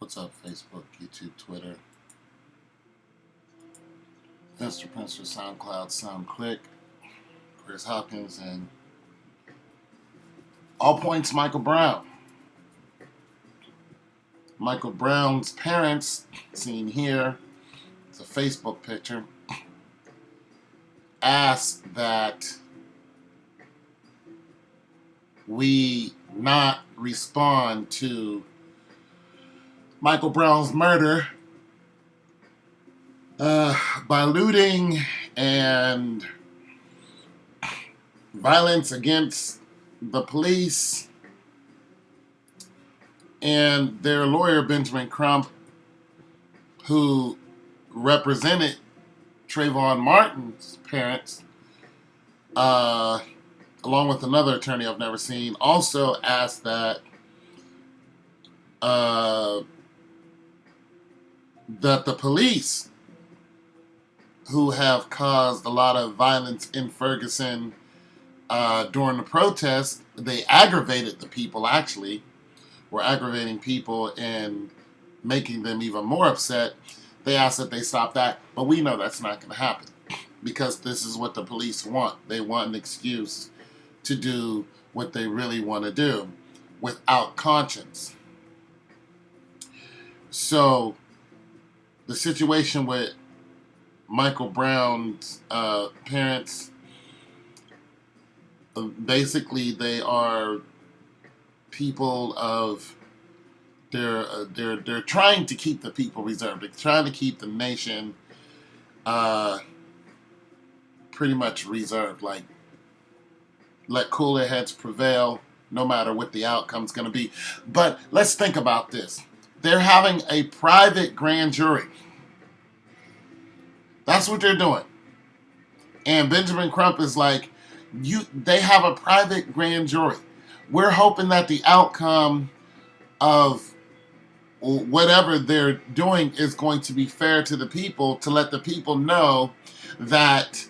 What's up, Facebook, YouTube, Twitter, Mr. Prince for SoundCloud, SoundClick, Chris Hopkins, and All Points Micheal Brown. Micheal Brown's parents, seen here, it's a Facebook picture, asked that we not respond to Micheal Brown's murder by looting and violence against the police. And their lawyer, Benjamin Crump, who represented Trayvon Martin's parents, along with another attorney I've never seen, also asked that that the police, who have caused a lot of violence in Ferguson during the protest, they aggravated the people, actually, were aggravating people and making them even more upset. They asked that they stop that, but we know that's not going to happen because this is what the police want. They want an excuse to do what they really want to do without conscience. So the situation with Micheal Brown's parents, basically they are people of they're trying to keep the people reserved. They're trying to keep the nation pretty much reserved. Like, let cooler heads prevail no matter what the outcome's going to be. But let's think about this. They're having a private grand jury. That's what they're doing. And Benjamin Crump is like, they have a private grand jury. We're hoping that the outcome of whatever they're doing is going to be fair to the people, to let the people know that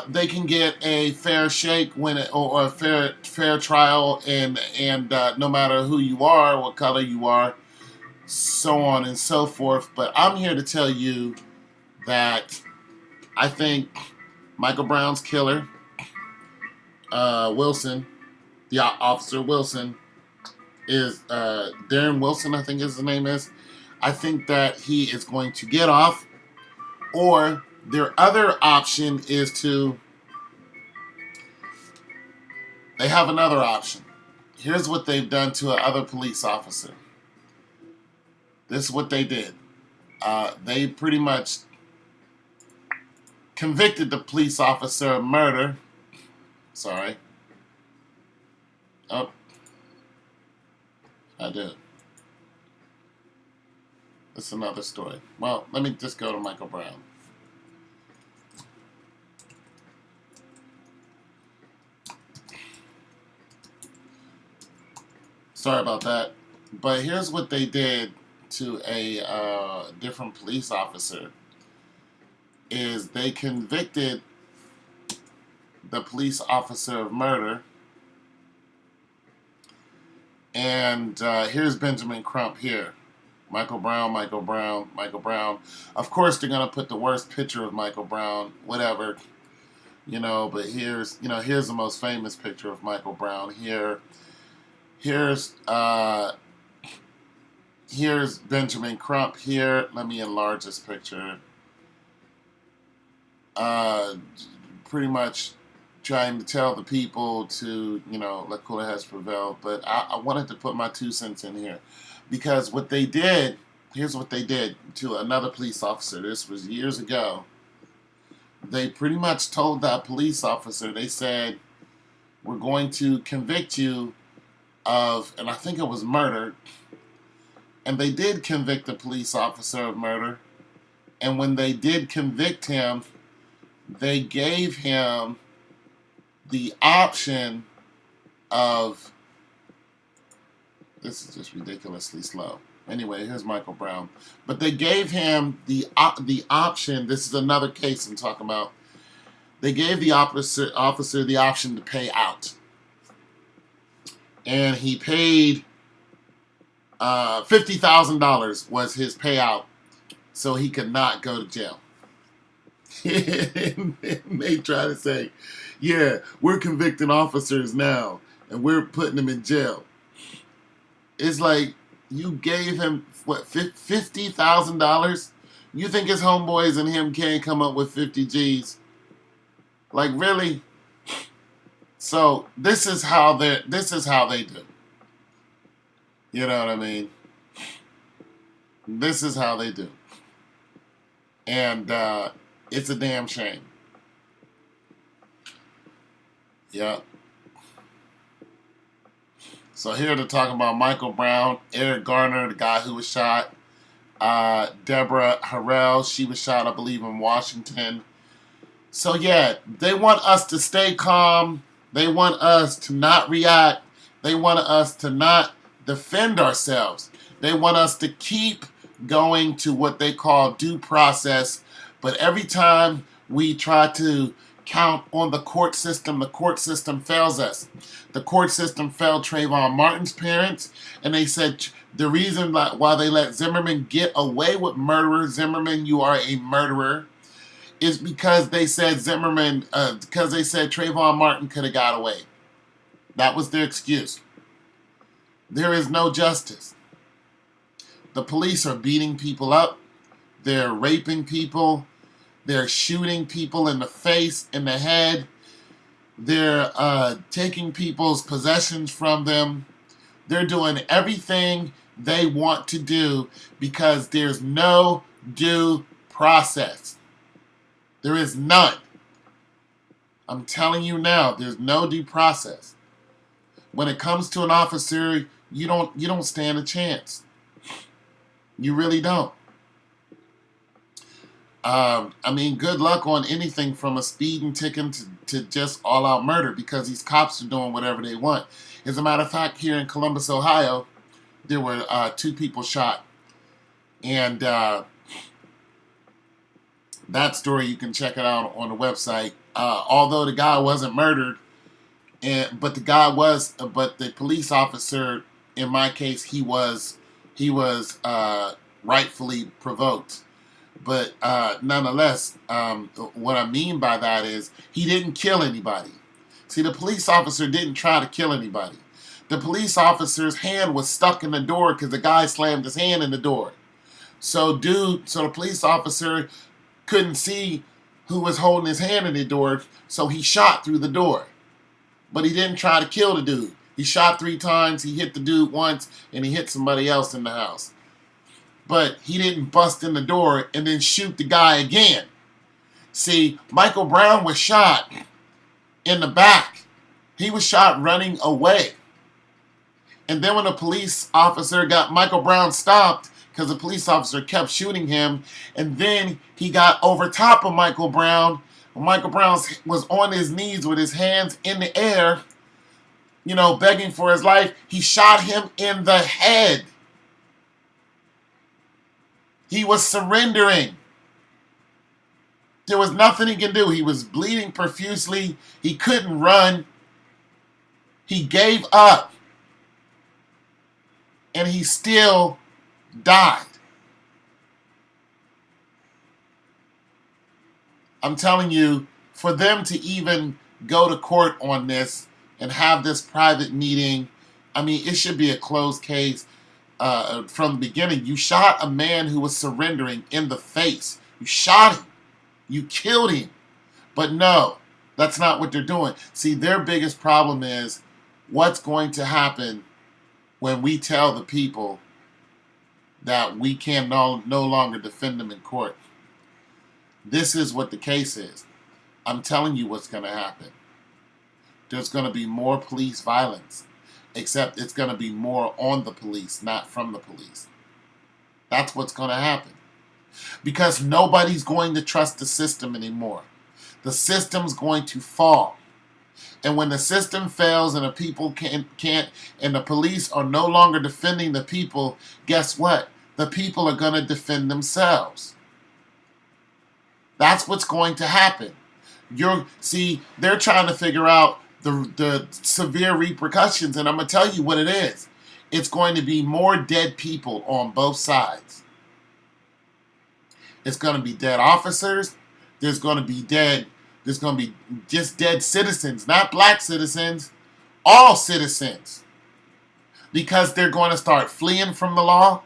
they can get a fair shake or a fair trial, and no matter who you are, what color you are, so on and so forth. But I'm here to tell you that I think Micheal Brown's killer, Wilson, the officer Wilson, is Darren Wilson, I think his name is. I think that he is going to get off, or their other option is they have another option. Here's what they've done to another police officer. This is what they did. They pretty much convicted the police officer of murder. Sorry. Oh. I did. That's another story. Well, let me just go to Micheal Brown. Sorry about that. But here's what they did to a different police officer. Is they convicted the police officer of murder. And here's Benjamin Crump here. Micheal Brown, Micheal Brown, Micheal Brown. Of course, they're going to put the worst picture of Micheal Brown, whatever. But here's the most famous picture of Micheal Brown here. Here's Benjamin Crump here. Let me enlarge this picture. Pretty much trying to tell the people to, let cooler heads prevail. But I wanted to put my 2 cents in here. Because what they did, here's what they did to another police officer. This was years ago. They pretty much told that police officer, they said, we're going to convict you of, and I think it was murder. And they did convict the police officer of murder. And when they did convict him, they gave him the option of, this is just ridiculously slow. Anyway, here's Micheal Brown. But they gave him the option, this is another case I'm talking about, they gave the officer the option to pay out. And he paid $50,000 was his payout so he could not go to jail. And they try to say, yeah, we're convicting officers now and we're putting them in jail. It's like, you gave him, what, $50,000? You think his homeboys and him can't come up with 50 G's? Like, really? So this is how they do. You know what I mean? This is how they do. And it's a damn shame. Yeah. So here to talk about Micheal Brown, Eric Garner, the guy who was shot, Deborah Harrell, she was shot, I believe, in Washington. So yeah, they want us to stay calm. They want us to not react. They want us to not defend ourselves. They want us to keep going to what they call due process. But every time we try to count on the court system fails us. The court system failed Trayvon Martin's parents, and they said the reason why they let Zimmerman get away with murder, Zimmerman, you are a murderer, is because they said because they said Trayvon Martin could have got away. That was their excuse. There is no justice. The police are beating people up. They're raping people. They're shooting people in the face, in the head. They're taking people's possessions from them. They're doing everything they want to do because there's no due process. There is none. I'm telling you now, there's no due process. When it comes to an officer, you don't stand a chance. You really don't. I mean, good luck on anything from a speeding ticket to just all-out murder, because these cops are doing whatever they want. As a matter of fact, here in Columbus, Ohio, there were 2 people shot. And that story, you can check it out on the website. Although the guy wasn't murdered, but the police officer, in my case, he was rightfully provoked. But nonetheless, what I mean by that is he didn't kill anybody. See, the police officer didn't try to kill anybody. The police officer's hand was stuck in the door because the guy slammed his hand in the door. So the police officer couldn't see who was holding his hand in the door, so he shot through the door. But he didn't try to kill the dude. He shot 3 times, he hit the dude once, and he hit somebody else in the house. But he didn't bust in the door and then shoot the guy again. See, Micheal Brown was shot in the back. He was shot running away. And then when the police officer got Micheal Brown stopped, because the police officer kept shooting him, and then he got over top of Micheal Brown. Micheal Brown was on his knees with his hands in the air, begging for his life. He shot him in the head. He was surrendering. There was nothing he could do. He was bleeding profusely. He couldn't run. He gave up. And he still died. I'm telling you, for them to even go to court on this and have this private meeting, I mean, it should be a closed case. From the beginning, you shot a man who was surrendering in the face. You shot him. You killed him. But no, that's not what they're doing. See, their biggest problem is what's going to happen when we tell the people that we can no longer defend them in court. This is what the case is. I'm telling you what's going to happen. There's going to be more police violence. Except it's going to be more on the police, not from the police. That's what's going to happen. Because nobody's going to trust the system anymore. The system's going to fall. And when the system fails and the people can't, and the police are no longer defending the people, guess what? The people are going to defend themselves. That's what's going to happen. They're trying to figure out the severe repercussions, and I'm going to tell you what it is. it's going to be more dead people on both sides. It's going to be dead officers. There's going to be just dead citizens, not black citizens, all citizens. Because they're going to start fleeing from the law.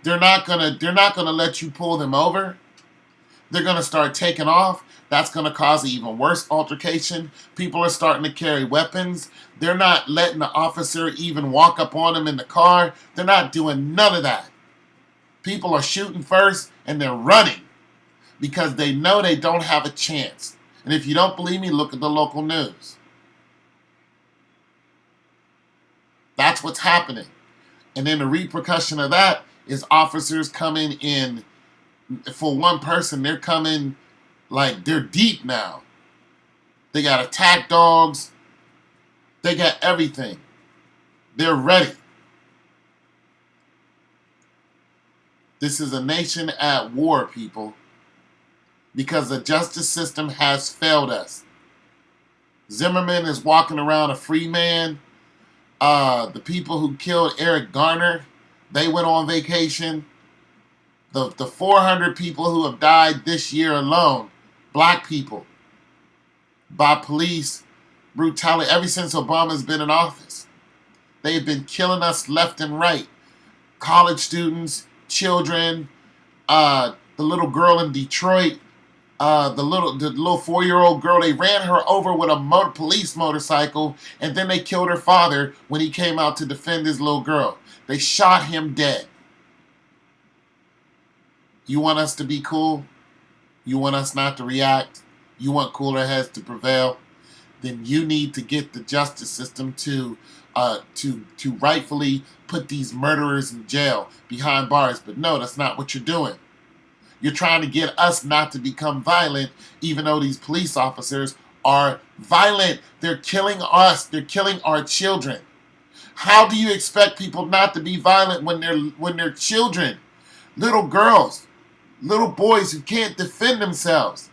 They're not going to let you pull them over. They're going to start taking off. That's going to cause an even worse altercation. People are starting to carry weapons. They're not letting the officer even walk up on them in the car. They're not doing none of that. People are shooting first and they're running because they know they don't have a chance. And if you don't believe me, look at the local news. That's what's happening. And then the repercussion of that is officers coming in. For one person, they're coming like they're deep now. They got attack dogs. They got everything. They're ready. This is a nation at war, people, because the justice system has failed us. Zimmerman is walking around a free man. The people who killed Eric Garner, they went on vacation. The 400 people who have died this year alone, black people, by police brutality, ever since Obama's been in office. They've been killing us left and right. College students, children, the little girl in Detroit, the little 4-year-old girl, they ran her over with a police motorcycle, and then they killed her father when he came out to defend his little girl. They shot him dead. You want us to be cool? You want us not to react? You want cooler heads to prevail? Then you need to get the justice system to rightfully put these murderers in jail behind bars. But no, that's not what you're doing. You're trying to get us not to become violent, even though these police officers are violent. They're killing us. They're killing our children. How do you expect people not to be violent when they're children, little girls, little boys who can't defend themselves?